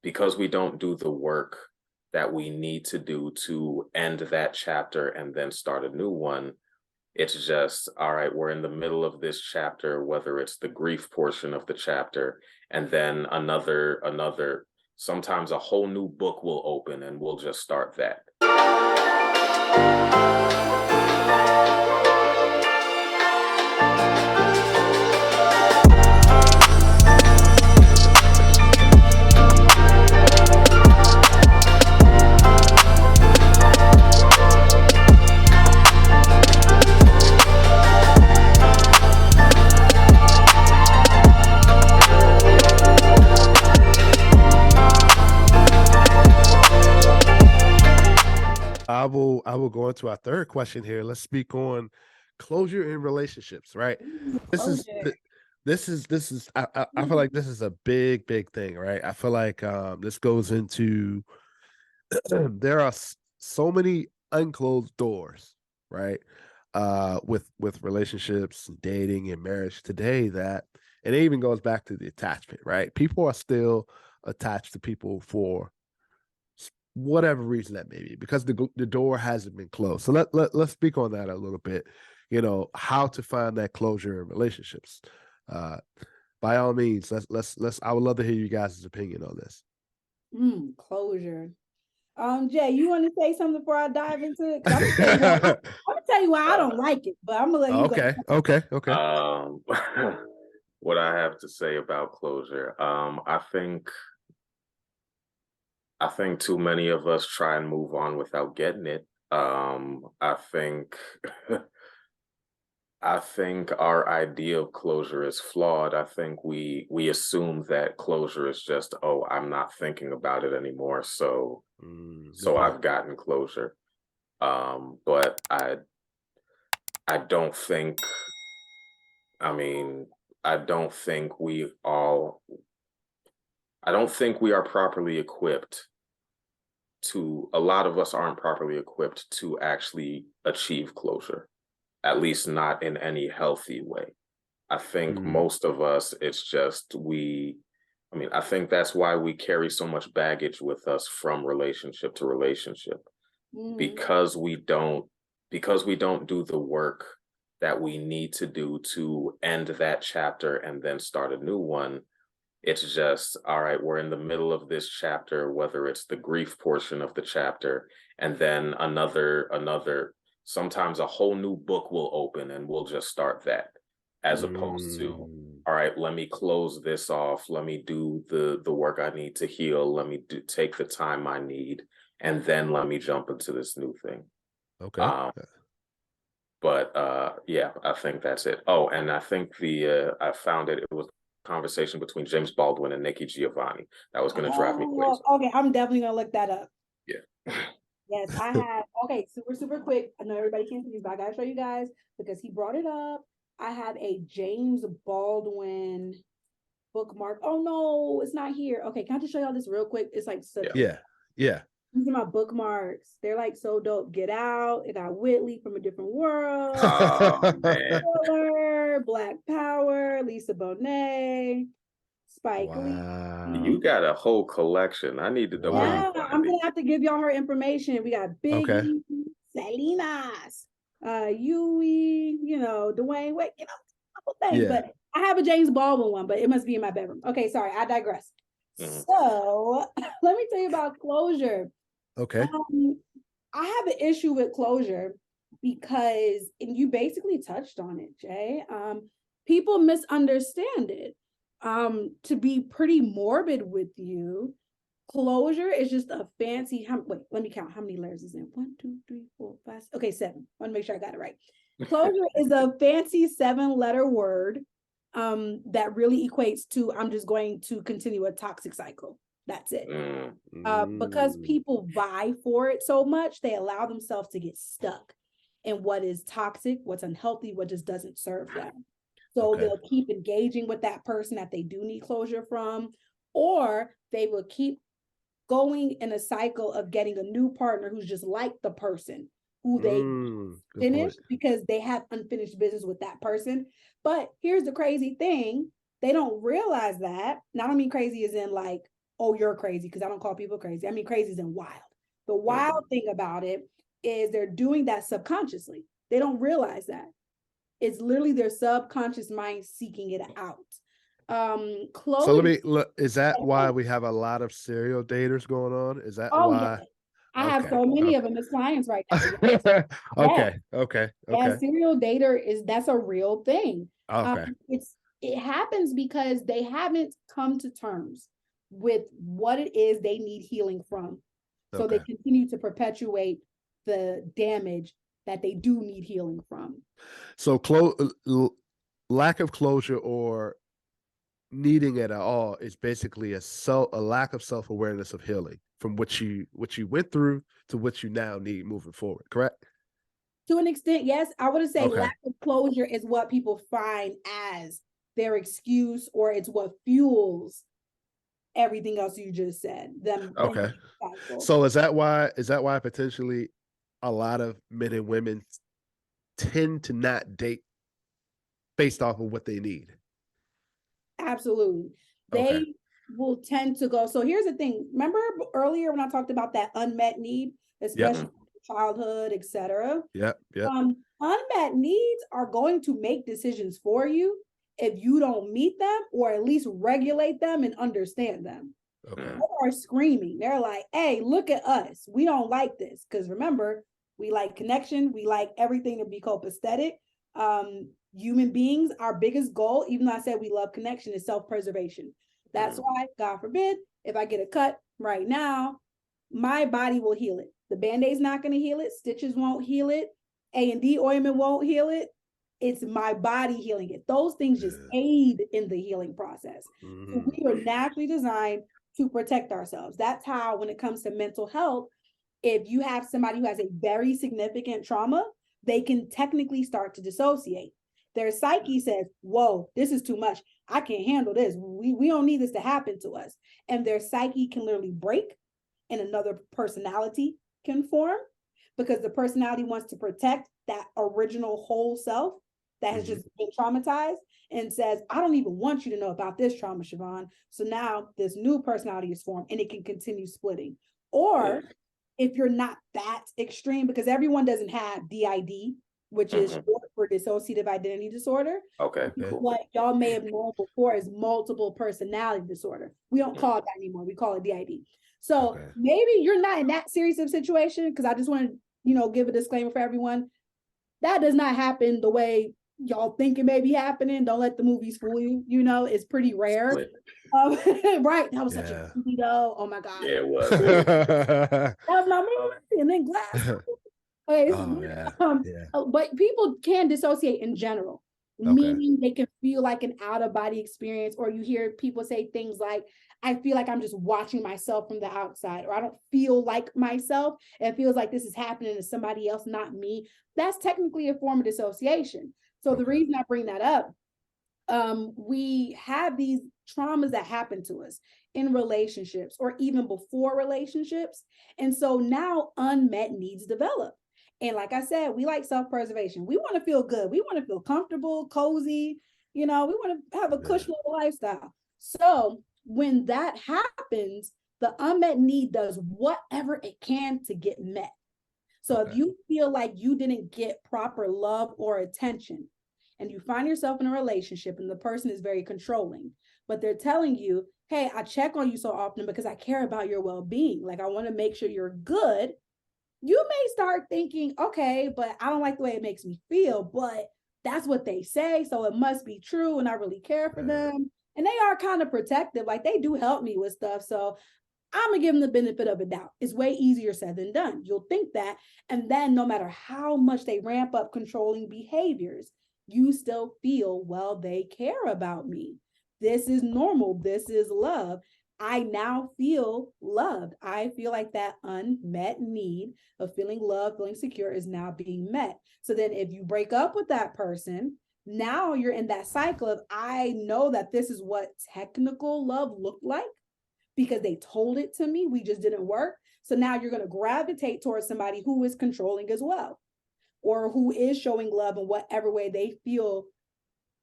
because we don't do the work that we need to do to end that chapter and then start a new one. It's just, all right, we're in the middle of this chapter, whether it's the grief portion of the chapter, and then another, sometimes a whole new book will open and we'll just start that. I will go into our third question here. Let's speak on closure in relationships, right? This is Closure. I feel like this is a big thing, right? I feel like this goes into there are so many unclosed doors, right? With relationships, and dating, and marriage today that, and it even goes back to the attachment, right? People are still attached to people for whatever reason that may be, because the door hasn't been closed. So let's speak on that a little bit. You know, how to find that closure in relationships. Uh, by all means, let's. I would love to hear you guys' opinion on this. Closure. Jay, you want to say something before I dive into it? 'Cause I'm gonna tell you why I don't like it, but I'm gonna let you go. Okay. What I have to say about closure, I think too many of us try and move on without getting it. I think I think our idea of closure is flawed. I think we assume that closure is just, oh, I'm not thinking about it anymore, so Good point. I've gotten closure. But I don't think, I mean, I don't think we all I don't think we are properly equipped a lot of us aren't properly equipped to actually achieve closure, at least not in any healthy way. I think most of us, it's just I think that's why we carry so much baggage with us from relationship to relationship, because we don't do the work that we need to do to end that chapter and then start a new one. It's just, all right, we're in the middle of this chapter, whether it's the grief portion of the chapter, and then sometimes a whole new book will open and we'll just start that, as opposed to, all right, let me close this off. Let me do the work I need to heal. Let me take the time I need, and then let me jump into this new thing. Okay. But yeah, I think that's it. Oh, and I think I found it was a conversation between James Baldwin and Nikki Giovanni that was going to drive me crazy. Okay, I'm definitely gonna look that up. Yeah. Yes, I have. Okay, super quick. I know everybody can't see this, but I gotta show you guys because he brought it up. I have a James Baldwin bookmark. Oh no, it's not here. Okay, can I just show y'all this real quick? It's like such Yeah. These are my bookmarks. They're like so dope. Get Out. It got Whitley from a Different World. Oh man. Black Power. Lisa Bonet. Spike Lee. You got a whole collection. I need to know where you Yeah, find I'm these. gonna have to give y'all her information. We got Okay. Biggie, Salinas, Yui, Dwayne Wade, a couple things. Yeah. But I have a James Baldwin one, but it must be in my bedroom. Okay, sorry, I digress. So let me tell you about closure. Okay. I have an issue with closure because, and you basically touched on it, Jay. People misunderstand it. To be pretty morbid with you, closure is just a fancy. Wait, let me count. How many layers is in? 1, 2, 3, 4, 5. Okay, 7. I want to make sure I got it right. Closure is a fancy 7-letter word that really equates to I'm just going to continue a toxic cycle. That's it. Because people vie for it so much, they allow themselves to get stuck in what is toxic, what's unhealthy, what just doesn't serve them. So they'll keep engaging with that person that they do need closure from, or they will keep going in a cycle of getting a new partner who's just like the person who they finished because they have unfinished business with that person. But here's the crazy thing. They don't realize that. Now, I don't mean crazy as in like, oh, you're crazy, because I don't call people crazy. I mean, crazy is in wild. The wild thing about it is they're doing that subconsciously. They don't realize that. It's literally their subconscious mind seeking it out. So let Closure. me look. Is that why we have a lot of serial daters going on? Is that Oh, yeah. why? I have Okay. so many of them as clients right now. Yes. Okay. Okay. Yeah, Okay. serial dater that's a real thing. Okay. It happens because they haven't come to terms with what it is they need healing from. So they Okay. continue to perpetuate the damage that they do need healing from. So lack of closure or needing it at all is basically a lack of self-awareness of healing from what you went through to what you now need moving forward, correct? To an extent, yes. I would say Okay. lack of closure is what people find as their excuse, or it's what fuels everything else you just said. Them. Okay. So is that why potentially a lot of men and women tend to not date based off of what they need? Absolutely. Okay. They will tend to go. So here's the thing. Remember earlier when I talked about that unmet need, Yep. especially childhood, etc. Yep. Yep. Unmet needs are going to make decisions for you if you don't meet them, or at least regulate them and understand them. Okay. They are screaming. They're like, hey, look at us. We don't like this. Because remember, we like connection. We like everything to be copacetic. Human beings, our biggest goal, even though I said we love connection, is self-preservation. That's why, God forbid, if I get a cut right now, my body will heal it. The Band-Aid's not going to heal it. Stitches won't heal it. A&D ointment won't heal it. It's my body healing it. Those things just aid in the healing process. So we are naturally designed to protect ourselves. That's how, when it comes to mental health, if you have somebody who has a very significant trauma, they can technically start to dissociate. Their psyche says, whoa, this is too much. I can't handle this. We don't need this to happen to us. And their psyche can literally break and another personality can form, because the personality wants to protect that original whole self that has just been traumatized, and says, I don't even want you to know about this trauma, Shavon. So now this new personality is formed and it can continue splitting. Or if you're not that extreme, because everyone doesn't have DID, which is short for dissociative identity disorder. Okay. What y'all may have known before is multiple personality disorder. We don't call it that anymore. We call it DID. So maybe you're not in that serious of situation, because I just want to, give a disclaimer for everyone. That does not happen the way y'all think it may be happening. Don't let the movies fool you. It's pretty rare. Right. That was such a movie though. Oh my God. Yeah, it was. That was my movie. And then Glass. Okay. But people can dissociate in general, meaning they can feel like an out-of-body experience, or you hear people say things like, I feel like I'm just watching myself from the outside, or I don't feel like myself. It feels like this is happening to somebody else, not me. That's technically a form of dissociation. So the reason I bring that up, we have these traumas that happen to us in relationships or even before relationships. And so now unmet needs develop. And like I said, we like self-preservation. We want to feel good. We want to feel comfortable, cozy. We want to have a cush little lifestyle. So when that happens, the unmet need does whatever it can to get met. So if you feel like you didn't get proper love or attention, and you find yourself in a relationship and the person is very controlling, but they're telling you, hey, I check on you so often because I care about your well-being. Like, I want to make sure you're good. You may start thinking, okay, but I don't like the way it makes me feel, but that's what they say, so it must be true, and I really care for them. And they are kind of protective. Like, they do help me with stuff. So I'm going to give them the benefit of a doubt. It's way easier said than done. You'll think that. And then no matter how much they ramp up controlling behaviors, you still feel, well, they care about me. This is normal. This is love. I now feel loved. I feel like that unmet need of feeling loved, feeling secure is now being met. So then if you break up with that person, now you're in that cycle of, I know that this is what technical love looked like because they told it to me. We just didn't work. So now you're going to gravitate towards somebody who is controlling as well, or who is showing love in whatever way they feel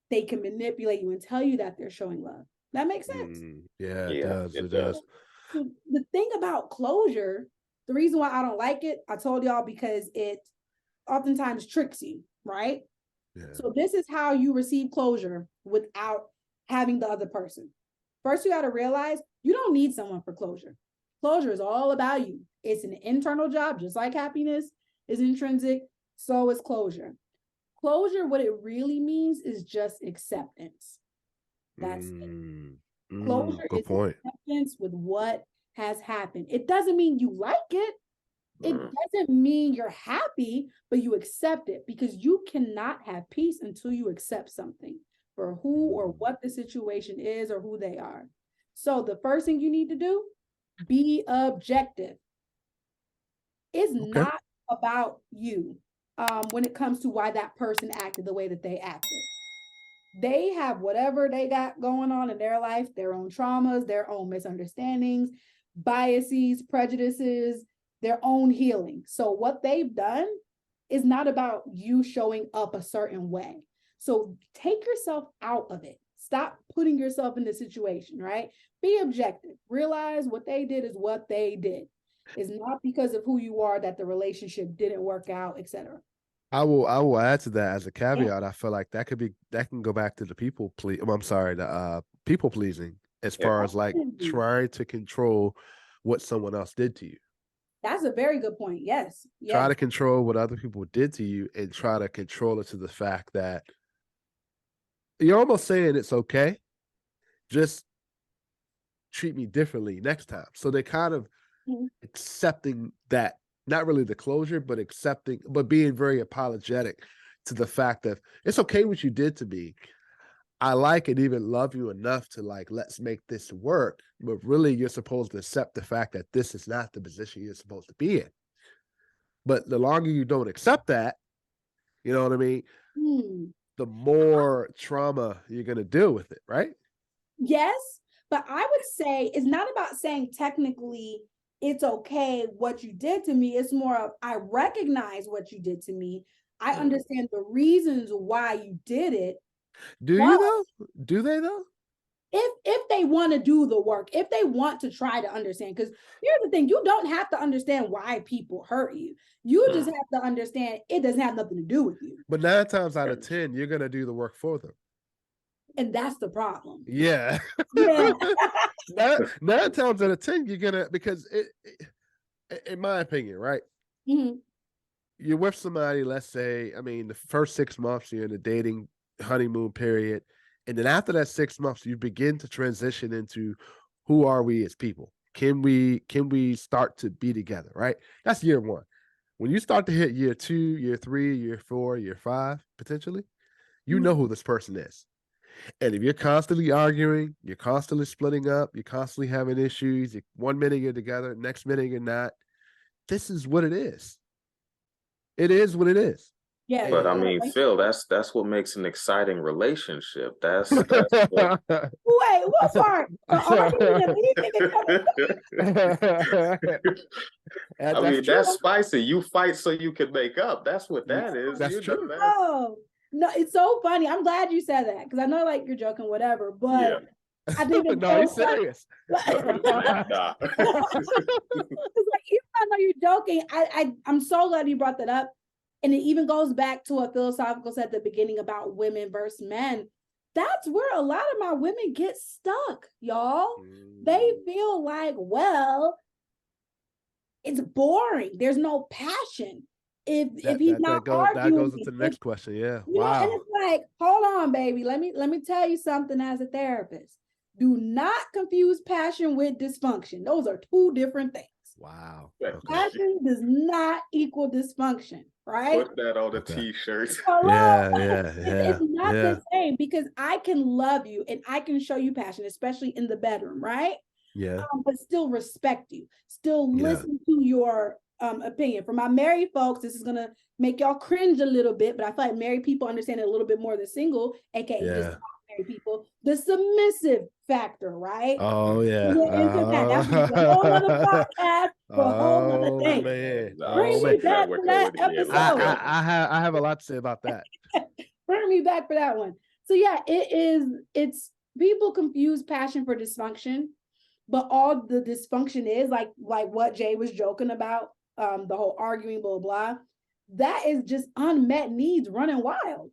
they can manipulate you and tell you that they're showing love. That makes sense. Yeah, it does. It does. So the thing about closure, the reason why I don't like it, I told y'all, because it oftentimes tricks you, right? Yeah. So this is how you receive closure without having the other person. First, you got to realize you don't need someone for closure. Closure is all about you. It's an internal job, just like happiness is intrinsic, so is closure. Closure, what it really means is just acceptance. That's it. Closure Good is point. acceptance with what has happened. It doesn't mean you like it. It Mm. doesn't mean you're happy, but you accept it, because you cannot have peace until you accept something for who or what the situation is or who they are. So the first thing you need to do, be objective. It's Okay. not about you when it comes to why that person acted the way that they acted. They have whatever they got going on in their life, their own traumas, their own misunderstandings, biases, prejudices, their own healing. So what they've done is not about you showing up a certain way. So take yourself out of it. Stop putting yourself in the situation, right? Be objective. Realize what they did is what they did. It's not because of who you are that the relationship didn't work out, etc. I will add to that as a Yeah. caveat. I feel like that can go back to the the people pleasing, as far as like trying to control what someone else did to you. That's a very good point. Yes. Try Yes. to control what other people did to you and try to control it to the fact that you're almost saying it's okay, just treat me differently next time. So they kind of accepting that, not really the closure, but accepting, but being very apologetic to the fact that it's okay what you did to me. I like and even love you enough to like, let's make this work. But really, you're supposed to accept the fact that this is not the position you're supposed to be in. But the longer you don't accept that, you know what I mean? The more trauma you're going to deal with it, right? Yes, but I would say it's not about saying technically it's okay what you did to me. It's more of, I recognize what you did to me. I understand the reasons why you did it. Do you though? Do they though? If they want to do the work, if they want to try to understand, because here's the thing, you don't have to understand why people hurt you. You just have to understand it doesn't have nothing to do with you. But 9 times out of 10, you're going to do the work for them. And that's the problem. Yeah. Yeah. 9 times out of 10, you're going to, because in my opinion, right? You're with somebody, let's say, I mean, the first 6 months, you're in the dating honeymoon period. And then after that 6 months, you begin to transition into who are we as people? Can we start to be together, right? That's year 1. When you start to hit year 2, year 3, year 4, year 5, potentially, you know who this person is. And if you're constantly arguing, you're constantly splitting up, you're constantly having issues, 1 minute you're together, next minute you're not, this is what it is. It is what it is. Yeah. But I mean, Phil, that's what makes an exciting relationship. That's what... Wait, what part? I mean, that's spicy. You fight so you can make up. That's what that is. That's true. Oh, no, it's so funny. I'm glad you said that, because I know like you're joking, whatever, but I think it's no, he's serious. Nah. It's like, even though I know you're joking, I'm so glad you brought that up. And it even goes back to what Philosophikal said at the beginning about women versus men. That's where a lot of my women get stuck, y'all. They feel like, well, it's boring. There's no passion. If he's not arguing, that goes into the next question. Yeah. Wow. And it's like, hold on, baby. Let me tell you something as a therapist. Do not confuse passion with dysfunction. Those are 2 different things. Wow. Okay. Passion does not equal dysfunction, right? Put that on a t-shirt. Yeah. It's not the same, because I can love you and I can show you passion, especially in the bedroom, right? Yeah. But still respect you, still listen to your opinion. For my married folks, this is gonna make y'all cringe a little bit, but I feel like married people understand it a little bit more than single, aka just married people. The submissive factor, right? Oh yeah. Into that. That's a whole other podcast for a whole other day. Man. Bring me back for that episode. I have a lot to say about that. Bring me back for that one. So yeah, it's people confuse passion for dysfunction. but all the dysfunction is like what Jay was joking about, the whole arguing, blah, blah, that is just unmet needs running wild.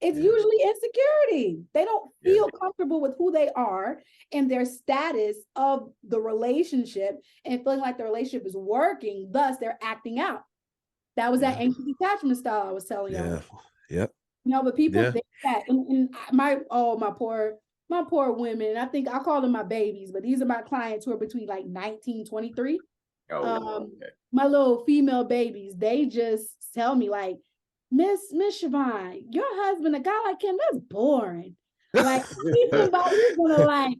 It's usually insecurity. They don't feel comfortable with who they are and their status of the relationship and feeling like the relationship is working. Thus, they're acting out. That was that anxious attachment style I was telling y'all. Yep. But people think that, and my poor women, I think I call them my babies, but these are my clients who are between like 19, 23. My little female babies, they just tell me like, Miss Shavon, your husband, a guy like him, that's boring. Like, he's somebody who's gonna like,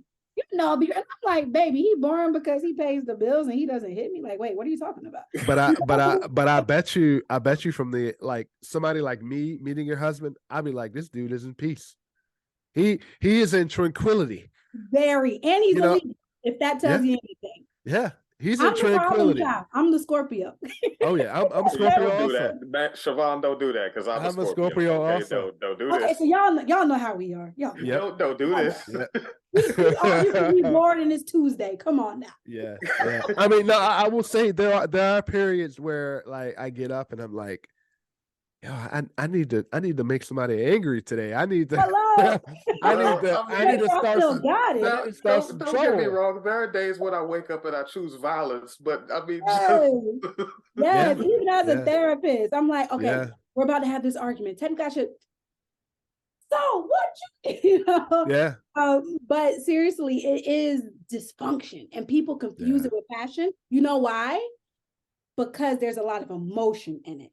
and I'm like, baby, he boring because he pays the bills and he doesn't hit me. Like, wait, what are you talking about? But I bet you from the like somebody like me meeting your husband, I'd be like, this dude is in peace. He is in tranquility. Very, and he's elite, if that tells you anything. Yeah. He's in tranquility. I'm the Scorpio. Oh yeah, I'm Scorpio don't do also. That. Shavon, don't do that because I'm a Scorpio okay? Also. Don't do this. Okay, so y'all know how we are. Y'all don't do this. We all used to be bored and it's Tuesday. Come on now. Yeah. I mean, no, I will say there are periods where like I get up and I'm like, yo, I need to make somebody angry today. I need to start some don't get me wrong. There are days when I wake up and I choose violence, but I mean, even as a therapist, I'm like, okay, we're about to have this argument. Technically, I should. So what you know? But seriously, it is dysfunction, and people confuse it with passion. You know why? Because there's a lot of emotion in it.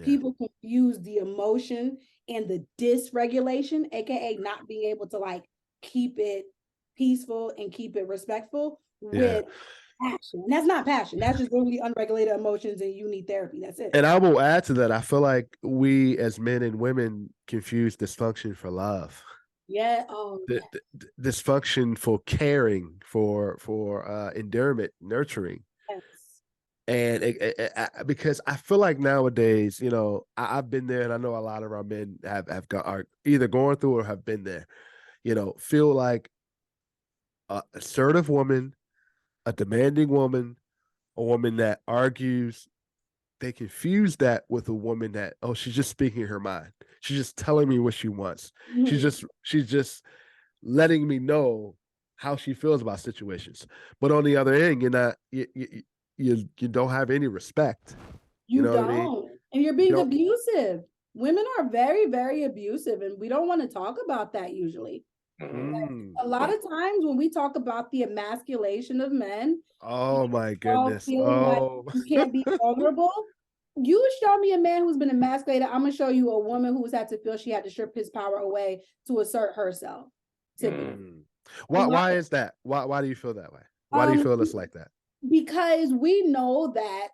People confuse the emotion and the dysregulation, aka not being able to like keep it peaceful and keep it respectful with passion. And that's not passion. That's just really unregulated emotions and you need therapy. That's it. And I will add to that. I feel like we as men and women confuse dysfunction for love. Yeah. Dysfunction for caring, for endearment, nurturing. Yes. And because I feel like nowadays, you know, I've been there, and I know a lot of our men are either going through or have been there. You know, feel like an assertive woman, a demanding woman, a woman that argues. They confuse that with a woman that, oh, she's just speaking her mind. She's just telling me what she wants. Mm-hmm. She's just letting me know how she feels about situations. But on the other end, you're not. You don't have any respect. You know don't. What I mean? And you're being abusive. Women are very, very abusive, and we don't want to talk about that usually. A lot of times when we talk about the emasculation of men, oh my goodness, like you can't be vulnerable. You show me a man who's been emasculated, I'm gonna show you a woman who's had to feel she had to strip his power away to assert herself. Why is that? Why do you feel that way? Why do you feel it's like that? Because we know that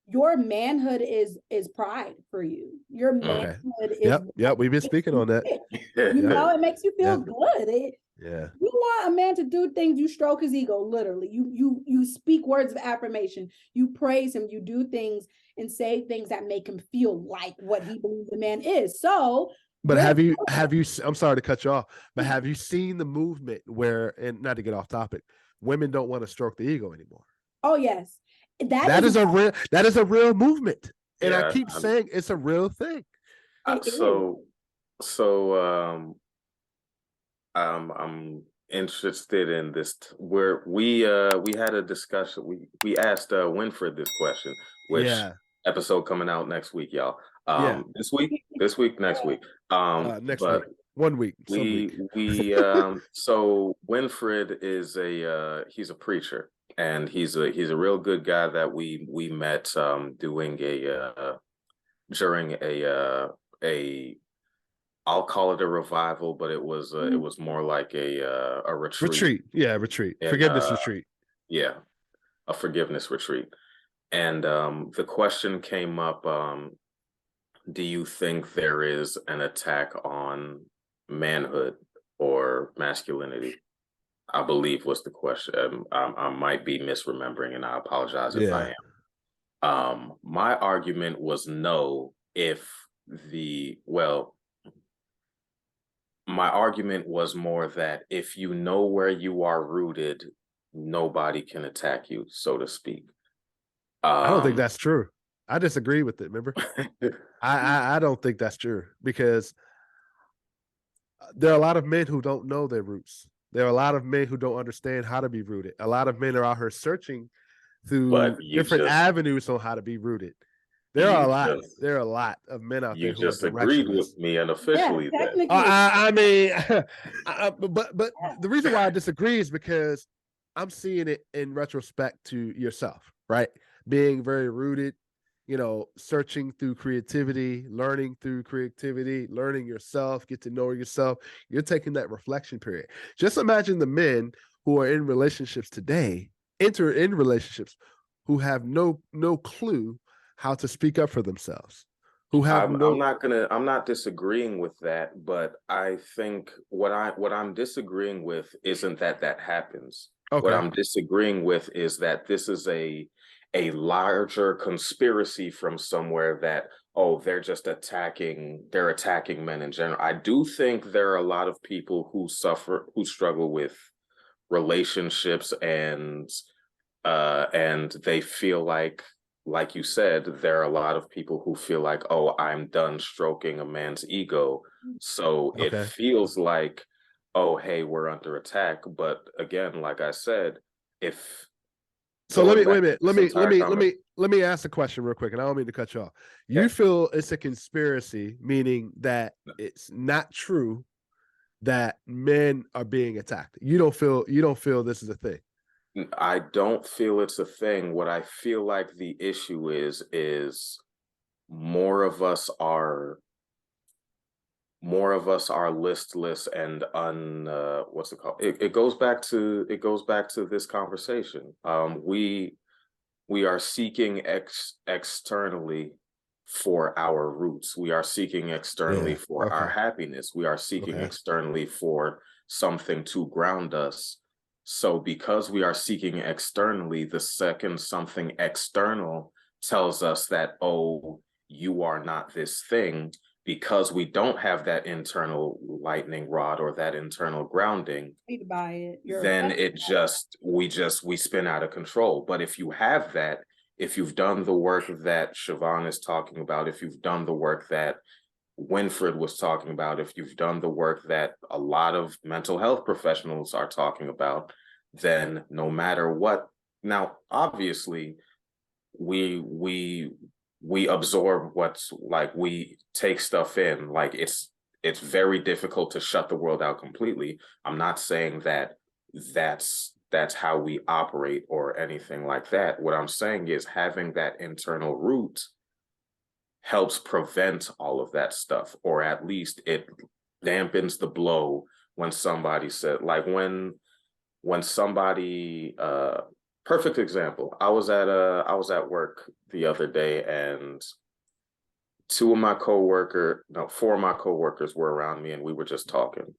your manhood is pride for you. Your manhood is we've been speaking on that. You know, it makes you feel good. You want a man to do things, you stroke his ego, literally. You speak words of affirmation, you praise him, you do things and say things that make him feel like what he believes the man is. So but have you I'm sorry to cut you off, but have you seen the movement where, and not to get off topic, women don't want to stroke the ego anymore? Oh yes. That is a real movement. And I keep saying it's a real thing. I'm interested in this where we had a discussion. We asked Winfred this question, which episode coming out next week, y'all. This week, next week. Next week. 1 week. So Winfred is he's a preacher, and he's a real good guy that we met doing during a I'll call it a revival, but it was more like a retreat. Retreat. Forgiveness retreat. Yeah, a forgiveness retreat. And the question came up, do you think there is an attack on manhood or masculinity? I believe was the question. I might be misremembering, and I apologize if I am. My argument was no. My argument was more that if you know where you are rooted, nobody can attack you, so to speak. I don't think that's true. I disagree with it. Remember, I don't think that's true, because there are a lot of men who don't know their roots. There are a lot of men who don't understand how to be rooted. A lot of men are out here searching but through different avenues on how to be rooted. There are you a lot. just There are a lot of men out there you who are just agreed directionless. with me Yeah, unofficially then. technically. I mean, but the reason why I disagree is because I'm seeing it in retrospect to yourself, right? Being very rooted, searching through creativity, learning through creativity, learning yourself, get to know yourself. You're taking that reflection period. Just imagine the men who are in relationships today, enter in relationships, who have no clue how to speak up for themselves, who have I'm not disagreeing with that, but I think what I'm disagreeing with isn't that happens. What Okay. I'm disagreeing with is that this is a larger conspiracy from somewhere that, oh, they're attacking men in general. I do think there are a lot of people who struggle with relationships, and they feel like you said, there are a lot of people who feel like, oh, I'm done stroking a man's ego. So it Okay. feels like, oh, hey, we're under attack. But again, like I said, if So let going me wait back a to minute. this entire comment, Let me ask a question real quick, and I don't mean to cut you off. You yeah, feel it's a conspiracy, meaning that it's not true that men are being attacked. You don't feel this is a thing. I don't feel it's a thing. What I feel like the issue is more of us are listless and what's it called, it goes back to this conversation. We are seeking externally for our roots. We are seeking externally Yeah. for our Okay. happiness. We are seeking Okay. externally for something to ground us. So because we are seeking externally, the second something external tells us that, oh, you are not this thing, because we don't have that internal lightning rod or that internal grounding, By it. then we spin out of control. But if you have that, if you've done the work that Shavon is talking about, if you've done the work that Winfred was talking about, if you've done the work that a lot of mental health professionals are talking about, then no matter what, now obviously we absorb what's like, we take stuff in, like it's very difficult to shut the world out completely. I'm not saying that that's how we operate or anything like that. What I'm saying is having that internal root helps prevent all of that stuff, or at least it dampens the blow when somebody said, like when somebody perfect example, I was at work the other day, and four of my coworkers were around me, and we were just talking.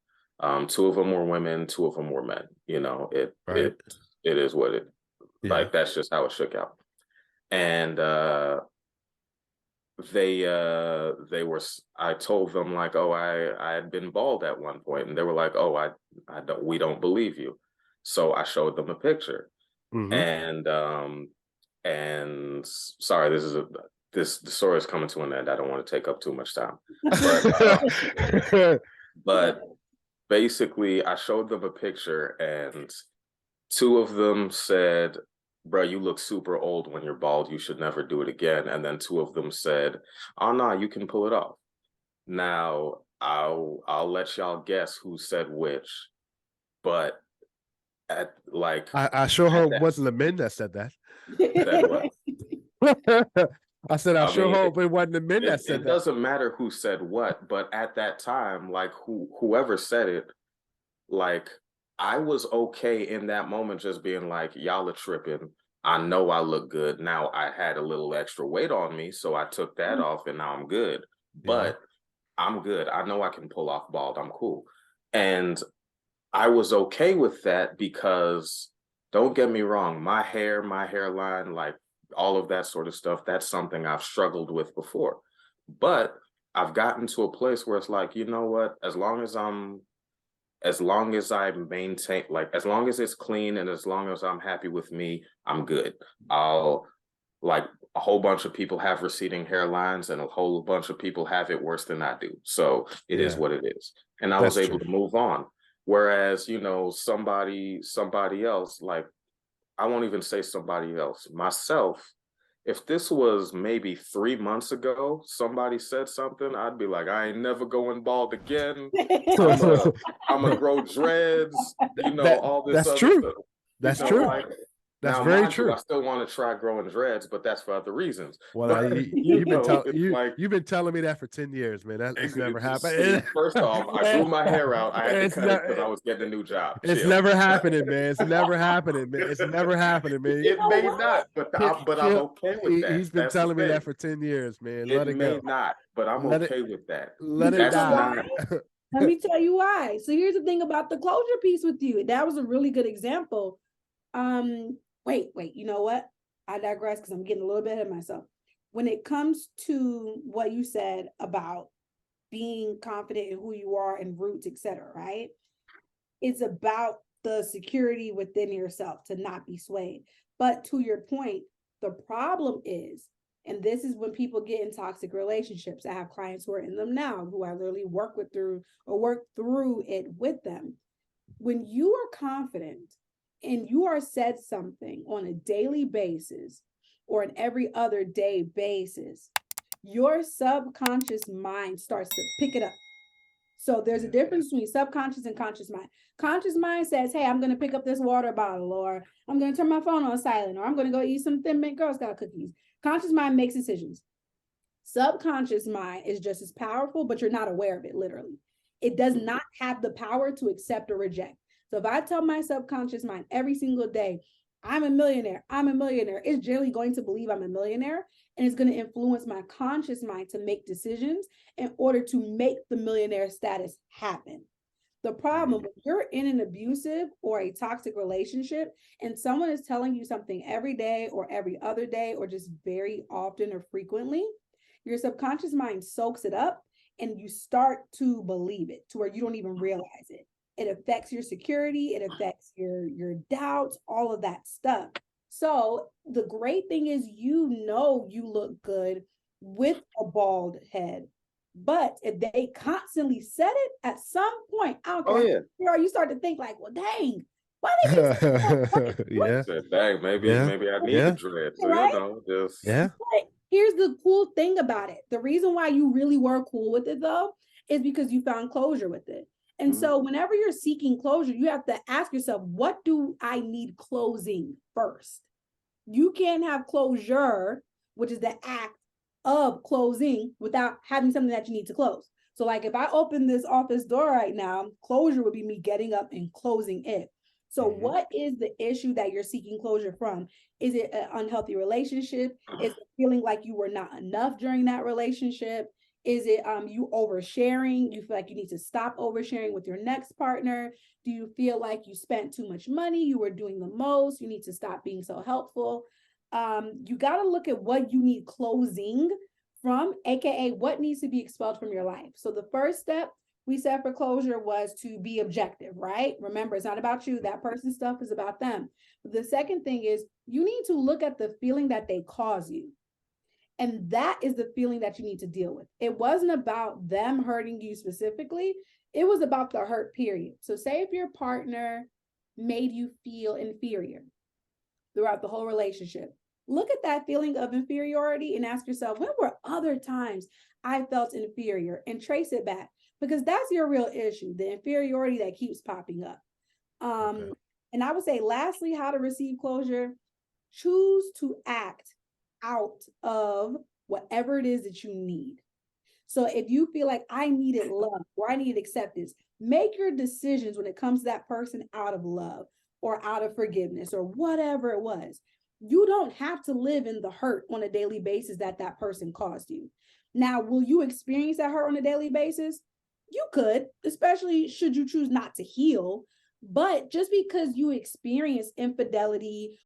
Two of them were women, two of them were men. Right. It is what it, Yeah. like, that's just how it shook out. And they were, I told them, like, oh, I had been bald at one point, and they were like, oh, I don't, we don't believe you. So I showed them a picture. Mm-hmm. And sorry, the story is coming to an end. I don't want to take up too much time, but but basically I showed them a picture, and two of them said, bro, you look super old when you're bald, you should never do it again. And then two of them said, oh no, you can pull it off. Now I'll let y'all guess who said which, but at like I sure at hope it that wasn't the men that said that. said what? I said I I sure mean, hope it wasn't the men that said it that. doesn't matter who said what, but at that time, like whoever said it, like I was okay in that moment just being like, y'all are tripping. I know I look good. Now I had a little extra weight on me, so I took that off and now I'm good. Yeah. But I'm good. I know I can pull off bald. I'm cool. And I was okay with that because, don't get me wrong, my hairline, like all of that sort of stuff, that's something I've struggled with before. But I've gotten to a place where it's like, you know what, as long as as long as I maintain, like, as long as it's clean and as long as I'm happy with me, I'm good. I'll like a whole bunch of people have receding hairlines and a whole bunch of people have it worse than I do. So it is Yeah, what it is. And I was that's able true. to move on. Whereas, somebody else, like, I won't even say somebody else, myself, if this was maybe 3 months ago, somebody said something, I'd be like, I ain't never going bald again. I'm a grow dreads, all this That's other true. stuff. That's true. Like, That's now, very mind you, true. I still want to try growing dreads, but that's for other reasons. Well, But it's like, you've been telling me that for 10 years, man. It's never see, happened. first off, I grew my hair out. I had to It's cut it not. because I was getting a new job. It's Chill. never happening, man. It's never happening, man. It's never happening, man. It may not, but I'm okay with that. He's been That's the telling me thing. that for 10 years, man. It Let it may go. not, but I'm Let it okay with that. let You it That's know die. why? not. Let me tell you why. So here's the thing about the closure piece with you. That was a really good example. Wait, you know what? I digress because I'm getting a little bit ahead of myself. When it comes to what you said about being confident in who you are and roots, etc., right? It's about the security within yourself to not be swayed. But to your point, the problem is, and this is when people get in toxic relationships. I have clients who are in them now, who I literally work through it with them. When you are confident and you are said something on a daily basis or an every other day basis, your subconscious mind starts to pick it up. So there's a difference between subconscious and conscious mind. Conscious mind says, hey, I'm going to pick up this water bottle, or I'm going to turn my phone on silent, or I'm going to go eat some Thin Mint Girl Scout cookies. Conscious mind makes decisions. Subconscious mind is just as powerful, but you're not aware of it, literally. It does not have the power to accept or reject. So if I tell my subconscious mind every single day, I'm a millionaire, it's generally going to believe I'm a millionaire, and it's going to influence my conscious mind to make decisions in order to make the millionaire status happen. The problem, when you're in an abusive or a toxic relationship and someone is telling you something every day or every other day or just very often or frequently, your subconscious mind soaks it up and you start to believe it to where you don't even realize it. It affects your security, it affects your doubts, all of that stuff. So the great thing is, you look good with a bald head. But if they constantly said it at some point, I don't care, you start to think like, well, dang, why they keep saying Yeah. Dang, maybe I need the dreads. Right? Yeah. But here's the cool thing about it. The reason why you really were cool with it, though, is because you found closure with it. And so whenever you're seeking closure, you have to ask yourself, what do I need closing first? You can't have closure, which is the act of closing, without having something that you need to close. So like if I open this office door right now, closure would be me getting up and closing it. So what is the issue that you're seeking closure from? Is it an unhealthy relationship? Is it feeling like you were not enough during that relationship? Is it you oversharing? You feel like you need to stop oversharing with your next partner? Do you feel like you spent too much money? You were doing the most. You need to stop being so helpful. You got to look at what you need closing from, aka what needs to be expelled from your life. So the first step we said for closure was to be objective, right? Remember, it's not about you. That person's stuff is about them. But the second thing is you need to look at the feeling that they cause you. And that is the feeling that you need to deal with. It wasn't about them hurting you specifically. It was about the hurt, period. So say if your partner made you feel inferior throughout the whole relationship, look at that feeling of inferiority and ask yourself, when were other times I felt inferior, and trace it back, because that's your real issue, the inferiority that keeps popping up. And I would say, lastly, how to receive closure: choose to act out of whatever it is that you need. So if you feel like I needed love or I needed acceptance, make your decisions when it comes to that person out of love or out of forgiveness or whatever it was. You don't have to live in the hurt on a daily basis that that person caused you. Now, will you experience that hurt on a daily basis? You could, especially should you choose not to heal. But just because you experience infidelity